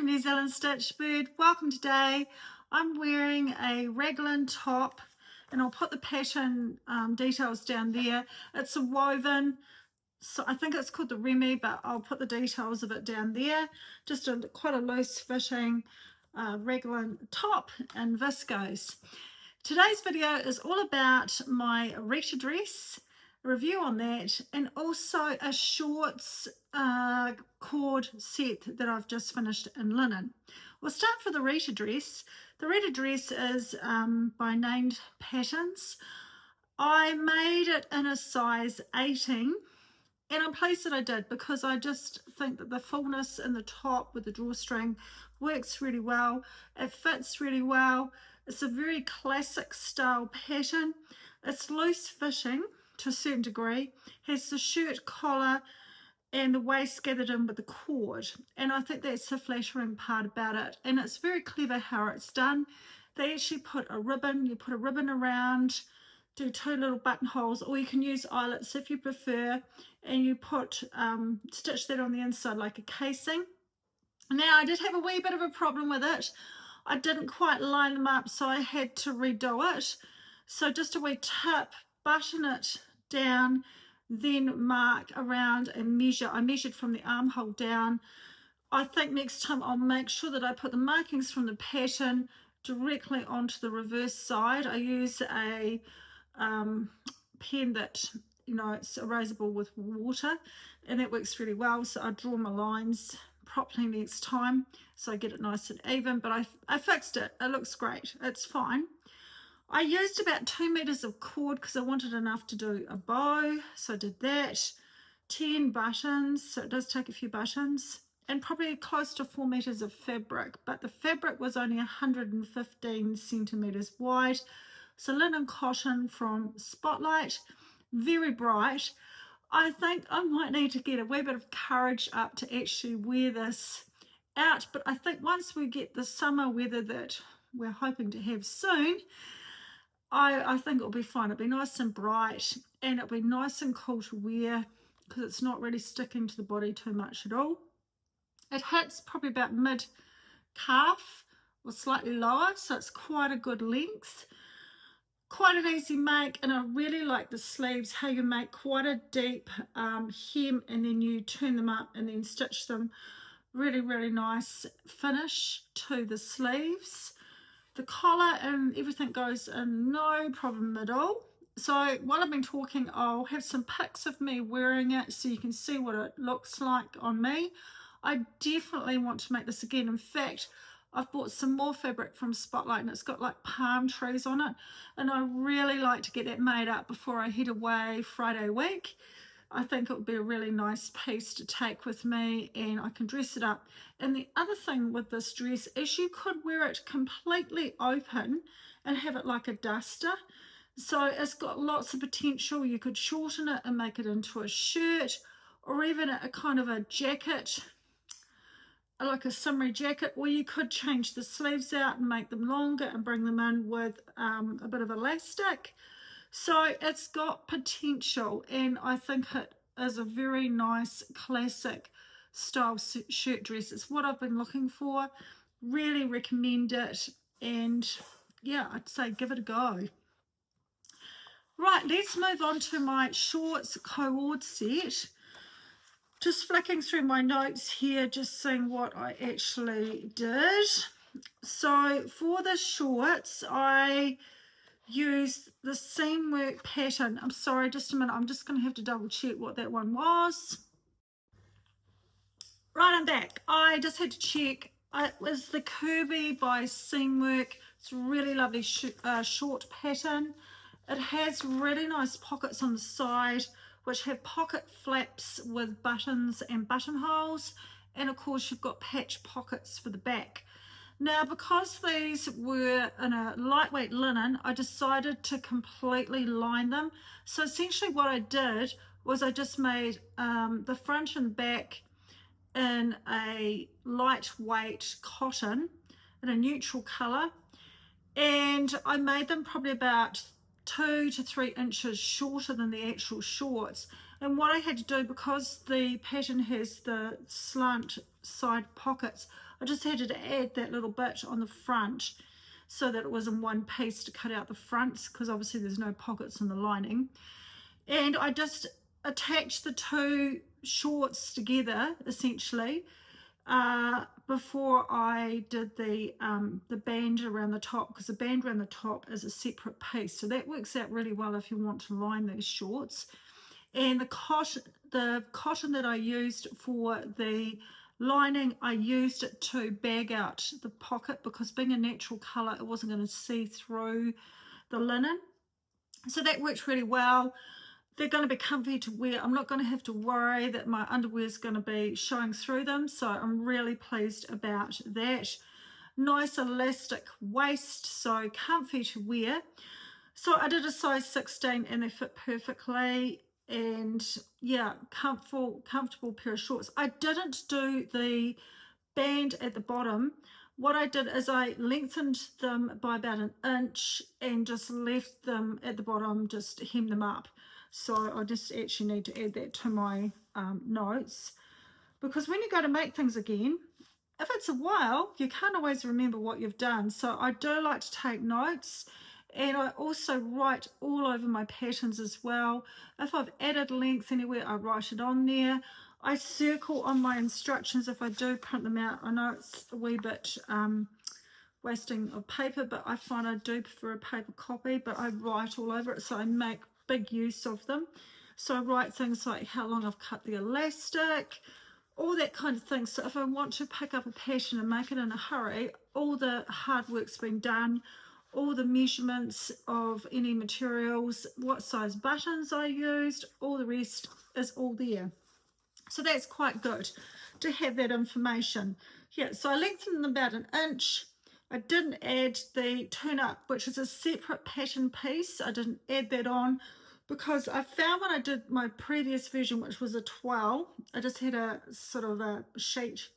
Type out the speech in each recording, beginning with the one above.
from New Zealand Stitch Bird. Welcome today. I'm wearing a raglan top and I'll put the pattern details down there. It's a woven, so I think it's called the Remy, but I'll put the details of it down there. Just quite a loose fitting raglan top and viscose. Today's video is all about my Reeta dress, a review on that, and also a shorts cord set that I've just finished in linen. We'll start for the Reeta dress. The Reeta dress is by Named Patterns. I made it in a size 18, and I'm pleased that I did because I just think that the fullness in the top with the drawstring works really well. It fits really well. It's a very classic style pattern. It's loose fitting to a certain degree, has the shirt collar and the waist gathered in with the cord, and I think that's the flattering part about it. And it's very clever how it's done. They actually put a ribbon, you put a ribbon around, do two little buttonholes, or you can use eyelets if you prefer, and you put stitch that on the inside like a casing. Now I did have a wee bit of a problem with it. I didn't quite line them up, so I had to redo it. So just a wee tip, button it down, then mark around and measure. I measured from the armhole down. I think next time I'll make sure that I put the markings from the pattern directly onto the reverse side. I use a pen that, you know, it's erasable with water, and that works really well. So I draw my lines properly next time so I get it nice and even, but I fixed it. It looks great. It's fine. I used about 2 meters of cord because I wanted enough to do a bow, so I did that. 10 buttons, so it does take a few buttons, and probably close to 4 meters of fabric, but the fabric was only 115 centimeters wide. So linen cotton from Spotlight, very bright. I think I might need to get a wee bit of courage up to actually wear this out, but I think once we get the summer weather that we're hoping to have soon, I think it'll be fine. It'll be nice and bright, and it'll be nice and cool to wear because it's not really sticking to the body too much at all. It hits probably about mid calf or slightly lower, so it's quite a good length. Quite an easy make, and I really like the sleeves, how you make quite a deep hem and then you turn them up and then stitch them. Really, really nice finish to the sleeves. The collar and everything goes in no problem at all. So while I've been talking, I'll have some pics of me wearing it so you can see what it looks like on me. I definitely want to make this again. In fact, I've bought some more fabric from Spotlight, and it's got like palm trees on it, and I really like to get that made up before I head away Friday week. I think it would be a really nice piece to take with me, and I can dress it up. And the other thing with this dress is you could wear it completely open and have it like a duster. So it's got lots of potential. You could shorten it and make it into a shirt, or even a kind of a jacket, like a summery jacket, or you could change the sleeves out and make them longer and bring them in with a bit of elastic. So it's got potential, and I think it is a very nice classic style shirt dress. It's what I've been looking for. Really recommend it, and yeah, I'd say give it a go. Right, let's move on to my shorts co-ord set. Just flicking through my notes here, just seeing what I actually did. So for the shorts, I used the Seamwork pattern. I'm sorry, just a minute. I'm just going to have to double check what that one was. Right, I'm back. I just had to check. It was the Kirby by Seamwork. It's a really lovely short pattern. It has really nice pockets on the side, which have pocket flaps with buttons and buttonholes, and of course you've got patch pockets for the back. Now, because these were in a lightweight linen, I decided to completely line them. So essentially what I did was I just made the front and back in a lightweight cotton in a neutral color, and I made them probably about 2 to 3 inches shorter than the actual shorts, And what I had to do, because the pattern has the slant side pockets, I just had to add that little bit on the front so that it was in one piece to cut out the fronts, because obviously there's no pockets in the lining. And I just attached the two shorts together essentially before I did the band around the top, because the band around the top is a separate piece, so that works out really well if you want to line these shorts. And the cotton that I used for the lining, I used it to bag out the pocket, because being a natural colour, it wasn't going to see through the linen. So that worked really well. They're going to be comfy to wear. I'm not going to have to worry that my underwear is going to be showing through them, so I'm really pleased about that. Nice elastic waist, so comfy to wear. So I did a size 16 and they fit perfectly, and yeah, comfortable pair of shorts. I didn't do the band at the bottom. What I did is I lengthened them by about 1 inch and just left them at the bottom, just hem them up. So I just actually need to add that to my notes, because when you go to make things again, if it's a while, you can't always remember what you've done. So I do like to take notes, and I also write all over my patterns as well. If I've added length anywhere, I write it on there. I circle on my instructions if I do print them out. I know it's a wee bit wasting of paper, but I find I do prefer a paper copy, but I write all over it, so I make big use of them. So I write things like how long I've cut the elastic, all that kind of thing. So if I want to pick up a pattern and make it in a hurry, all the hard work's been done, all the measurements of any materials, what size buttons I used, all the rest is all there. So that's quite good to have that information. Yeah, so I lengthened them about 1 inch. I didn't add the turn up, which is a separate pattern piece. I didn't add that on because I found when I did my previous version, which was a 12, I just had a sort of a sheet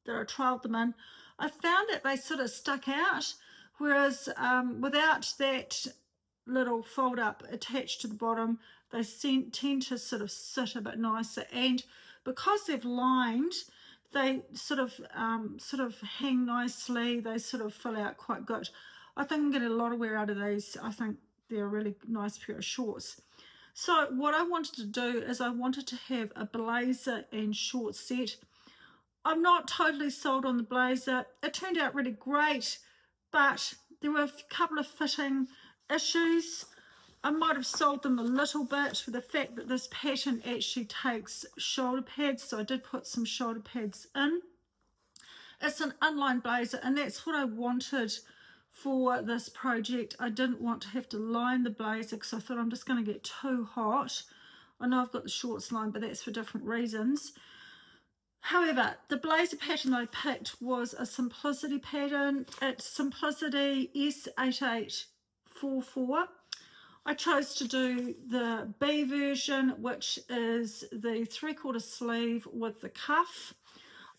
that I trialed them in. I found that they sort of stuck out, whereas without that little fold up attached to the bottom, they tend to sort of sit a bit nicer. And because they've lined, they sort of hang nicely. They sort of fill out quite good. I think I'm getting a lot of wear out of these. I think they're a really nice pair of shorts. So what I wanted to do is I wanted to have a blazer and short set. I'm not totally sold on the blazer. It turned out really great, but there were a couple of fitting issues. I might have sold them a little bit for the fact that this pattern actually takes shoulder pads, so I did put some shoulder pads in. It's an unlined blazer, and that's what I wanted for this project. I didn't want to have to line the blazer because I thought I'm just going to get too hot. I know I've got the shorts lined, but that's for different reasons. However, the blazer pattern I picked was a simplicity pattern. It's Simplicity S8844. I chose to do the B version, which is the 3/4 sleeve with the cuff.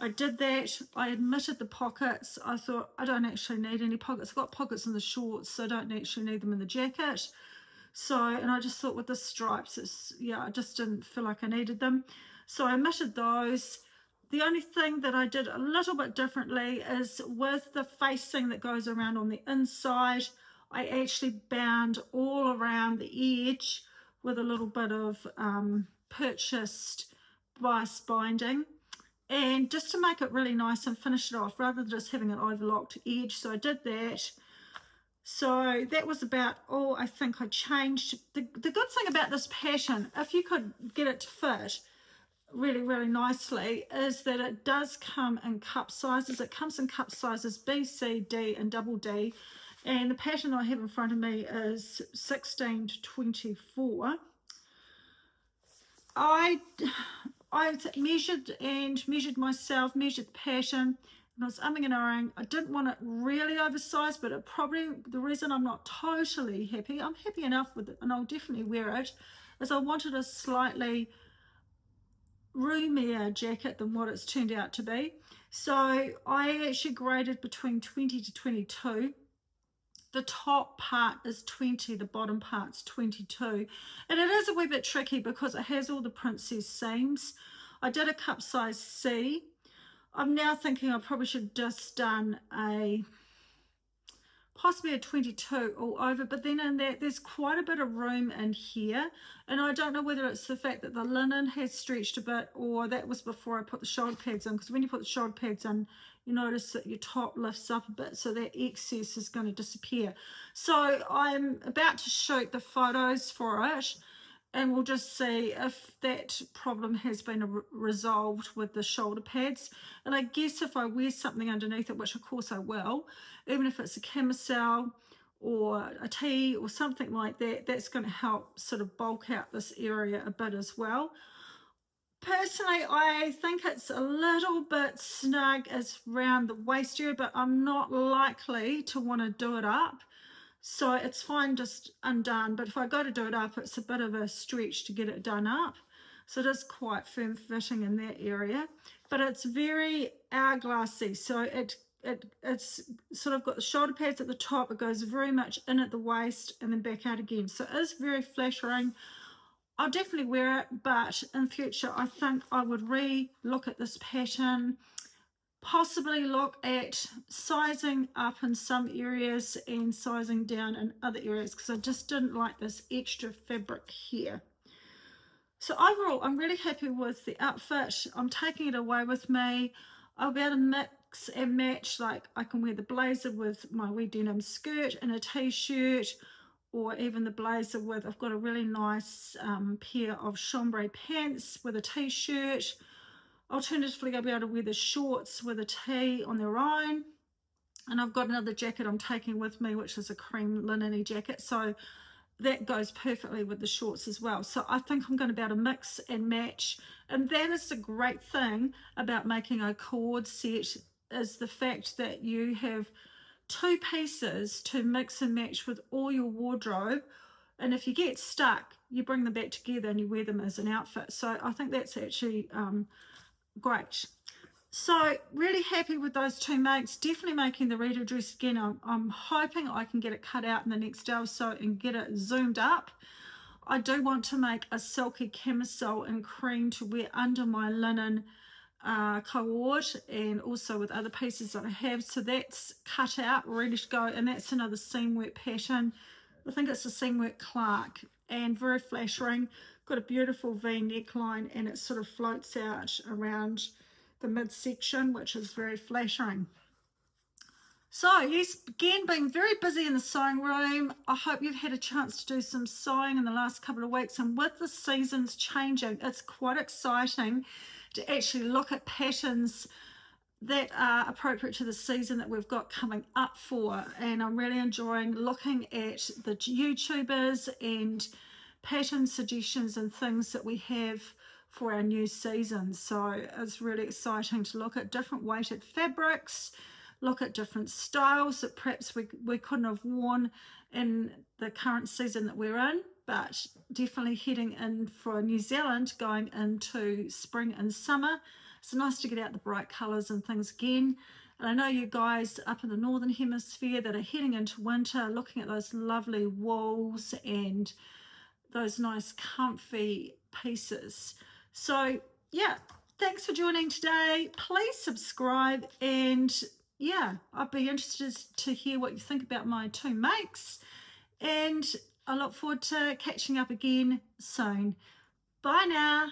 I did that. I omitted the pockets. I thought I don't actually need any pockets. I've got pockets in the shorts, so I don't actually need them in the jacket. So, and I just thought with the stripes, I just didn't feel like I needed them. So I omitted those. The only thing that I did a little bit differently is with the facing that goes around on the inside, I actually bound all around the edge with a little bit of purchased bias binding, and just to make it really nice and finish it off rather than just having an overlocked edge. So I did that. So that was about all I think I changed. The good thing about this pattern, if you could get it to fit really, really nicely, is that it does come in cup sizes. It comes in cup sizes B, C, D, and double D. And the pattern I have in front of me is 16 to 24. I measured myself, measured the pattern, and I was umming and ahhing. I didn't want it really oversized, but it probably, the reason I'm not totally happy, I'm happy enough with it, and I'll definitely wear it, is I wanted a slightly roomier jacket than what it's turned out to be. So I actually graded between 20 to 22. the top part is 20, the bottom part's 22. And it is a wee bit tricky because it has all the princess seams. I did a cup size C. I'm now thinking I probably should have just done possibly a 22 all over, but then in that there's quite a bit of room in here, and I don't know whether it's the fact that the linen has stretched a bit, or that was before I put the shoulder pads in, because when you put the shoulder pads in, you notice that your top lifts up a bit, so that excess is going to disappear. So I'm about to shoot the photos for it, and we'll just see if that problem has been resolved with the shoulder pads. And I guess if I wear something underneath it, which of course I will, even if it's a camisole or a tee or something like that, that's going to help sort of bulk out this area a bit as well. Personally, I think it's a little bit snug as around the waist area, but I'm not likely to want to do it up. So it's fine just undone, but if I go to do it up, it's a bit of a stretch to get it done up. So it is quite firm fitting in that area, but it's very hourglassy. So it's sort of got the shoulder pads at the top. It goes very much in at the waist and then back out again. So it is very flattering. I'll definitely wear it, but in future, I think I would re-look at this pattern, possibly look at sizing up in some areas and sizing down in other areas, because I just didn't like this extra fabric here. So overall, I'm really happy with the outfit. I'm taking it away with me. I'll be able to mix and match, like I can wear the blazer with my wee denim skirt and a t-shirt, or even the blazer with, I've got a really nice pair of chambray pants with a t-shirt. Alternatively, I'll be able to wear the shorts with a tee on their own. And I've got another jacket I'm taking with me, which is a cream linen-y jacket. So that goes perfectly with the shorts as well. So I think I'm going to be able to mix and match. And that is the great thing about making a co-ord set, is the fact that you have two pieces to mix and match with all your wardrobe. And if you get stuck, you bring them back together and you wear them as an outfit. So I think that's actually great. So really happy with those two makes. Definitely making the Reeta dress again. I'm hoping I can get it cut out in the next day or so and get it zoomed up. I do want to make a silky camisole in cream to wear under my linen co-ord, and also with other pieces that I have. So that's cut out, ready to go, and that's another Seamwork pattern. I think it's a Seamwork Clark, and very flattering. Got a beautiful V neckline, and it sort of floats out around the midsection, which is very flattering. So yes, again, being very busy in the sewing room. I hope you've had a chance to do some sewing in the last couple of weeks, and with the seasons changing, it's quite exciting to actually look at patterns that are appropriate to the season that we've got coming up for. And I'm really enjoying looking at the YouTubers and pattern suggestions and things that we have for our new season. So it's really exciting to look at different weighted fabrics, look at different styles that perhaps we couldn't have worn in the current season that we're in, but definitely heading in for New Zealand, going into spring and summer. It's nice to get out the bright colours and things again. And I know you guys up in the Northern Hemisphere that are heading into winter, looking at those lovely wools and those nice comfy pieces. So yeah, thanks for joining today. Please subscribe, and yeah, I'd be interested to hear what you think about my two makes, and I look forward to catching up again soon. Bye now.